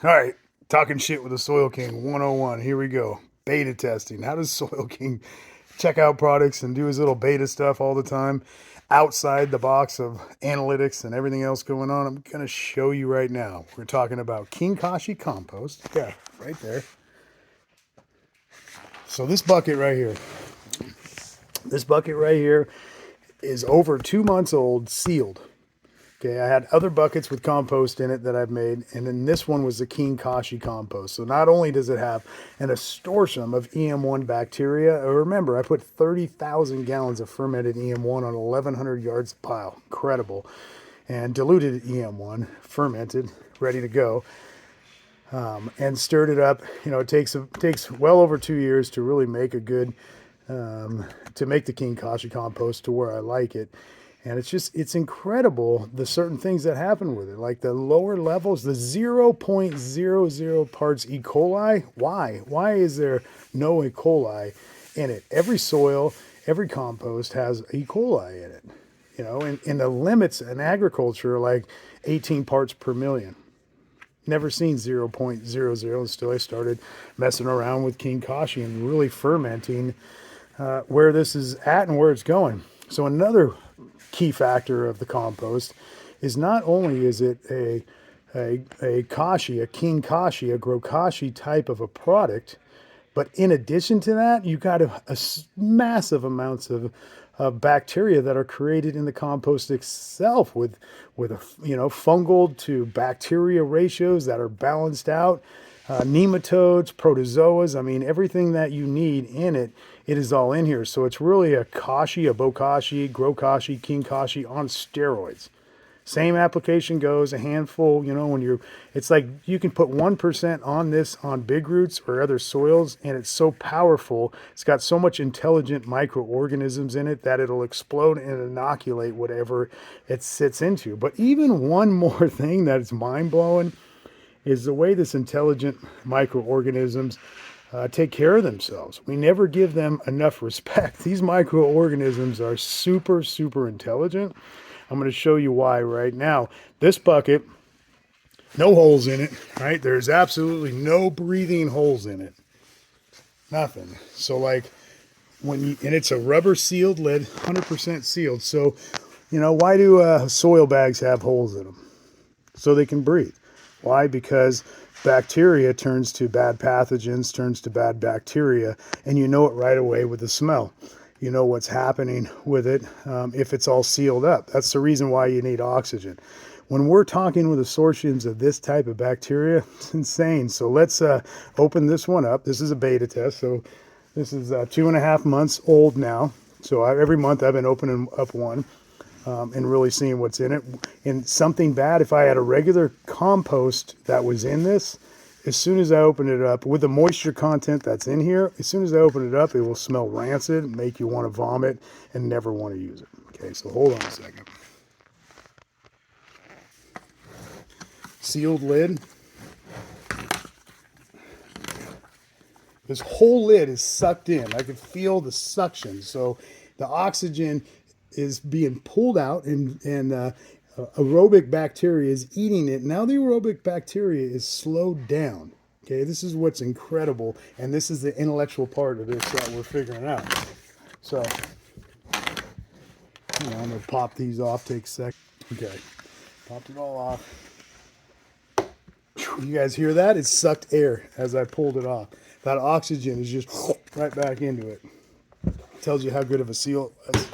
All right, talking shit with the Soil King 101. Here we go. Beta testing. How does Soil King check out products and do his little beta stuff all the time outside the box of analytics and everything else going on? I'm going to show you right now. We're talking about King Kashi Compost. Yeah, right there. So this bucket right here is over 2 months old, sealed. Okay, I had other buckets with compost in it that I've made, and then this one was the King Kashi compost. So not only does it have an astortion of EM1 bacteria, remember I put 30,000 gallons of fermented EM1 on 1,100 yards of pile. Incredible. And diluted EM1, fermented, ready to go. And stirred it up. You know, it takes well over 2 years to really make a good, to make the King Kashi compost to where I like it. And it's incredible the certain things that happen with it. Like the lower levels, the 0.00 parts E. coli. Why? Why is there no E. coli in it? Every soil, every compost has E. coli in it. You know, and the limits in agriculture are like 18 parts per million. Never seen 0.00 until I started messing around with King Kashi and really fermenting where this is at and where it's going. So another key factor of the compost is not only is it a kashi, a king kashi, a grokashi type of a product, but in addition to that, you got a massive amounts of bacteria that are created in the compost itself with a, you know, fungal to bacteria ratios that are balanced out. Nematodes, protozoas, I mean, everything that you need in it, it is all in here. So it's really a kashi, a bokashi, grokashi, king kashi on steroids. Same application goes, a handful, you know, it's like you can put 1% on this on big roots or other soils, and it's so powerful. It's got so much intelligent microorganisms in it that it'll explode and inoculate whatever it sits into. But even one more thing that's mind blowing is the way this intelligent microorganisms take care of themselves. We never give them enough respect. These microorganisms are super, super intelligent. I'm going to show you why right now. This bucket, no holes in it, right? There's absolutely no breathing holes in it. Nothing. So like and it's a rubber sealed lid, 100% sealed. So, you know, why do soil bags have holes in them? So they can breathe. Why? Because bacteria turns to bad pathogens, turns to bad bacteria, and you know it right away with the smell. You know what's happening with it if it's all sealed up. That's the reason why you need oxygen. When we're talking with assortions of this type of bacteria, it's insane. So let's open this one up. This is a beta test. So this is 2.5 months old now. So every month I've been opening up one. And really seeing what's in it. And something bad, if I had a regular compost that was in this, as soon as I open it up, with the moisture content that's in here, as soon as I open it up, it will smell rancid, make you want to vomit, and never want to use it. Okay, so hold on a second. Sealed lid. This whole lid is sucked in. I can feel the suction. So the oxygen is being pulled out, and aerobic bacteria is eating it. Now the aerobic bacteria is slowed down. Okay, this is what's incredible, and this is the intellectual part of this that we're figuring out. So, you know, I'm gonna pop these off. Take a sec. Okay, popped it all off. You guys hear that? It sucked air as I pulled it off. That oxygen is just right back into it. Tells you how good of a seal it was.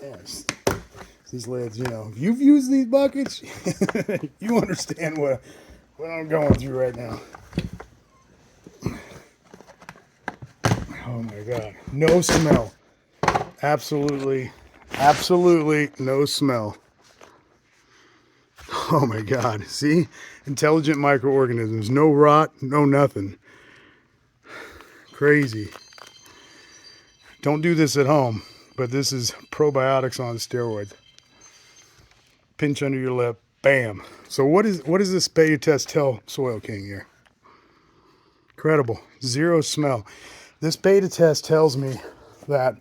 Yes. These lids, you know, if you've used these buckets, you understand what I'm going through right now. Oh my God. No smell. Absolutely no smell. Oh my God. See? Intelligent microorganisms. No rot, no nothing. Crazy. Don't do this at home, but this is probiotics on steroids. Pinch under your lip. Bam. So what does this beta test tell Soil King here? Incredible. Zero smell. This beta test tells me that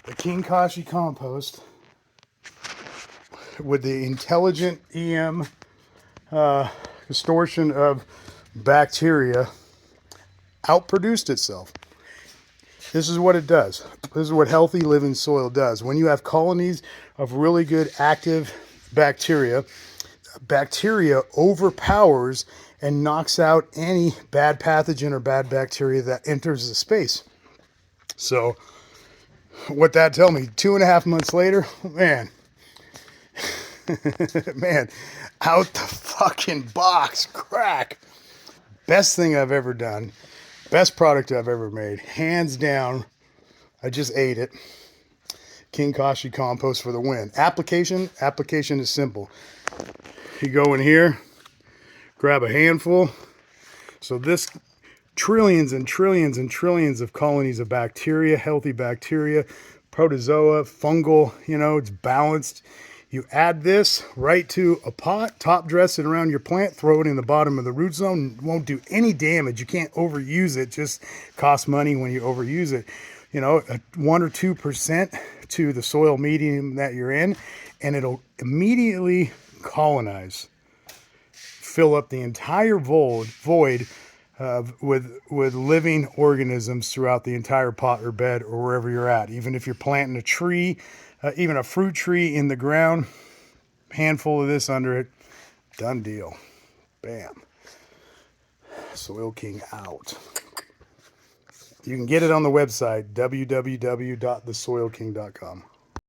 the King Kashi compost with the intelligent EM distortion of bacteria outproduced itself. This is what it does. This is what healthy living soil does. When you have colonies of really good active bacteria, bacteria overpowers and knocks out any bad pathogen or bad bacteria that enters the space. So what that tell me, 2.5 months later, man, man, out the fucking box, crack. Best thing I've ever done. Best product I've ever made. Hands down. I just ate it. King Kashi Compost for the win. Application is simple. You go in here, grab a handful. So this trillions and trillions and trillions of colonies of bacteria, healthy bacteria, protozoa, fungal, it's balanced. You add this right to a pot, top dress it around your plant, throw it in the bottom of the root zone. It won't do any damage. You can't overuse it. Just costs money when you overuse it. 1 or 2% to the soil medium that you're in, and it'll immediately colonize, fill up the entire void with living organisms throughout the entire pot or bed or wherever you're at. Even if you're planting a tree, even a fruit tree in the ground, handful of this under it, done deal. Bam. Soil King out. You can get it on the website, www.thesoilking.com.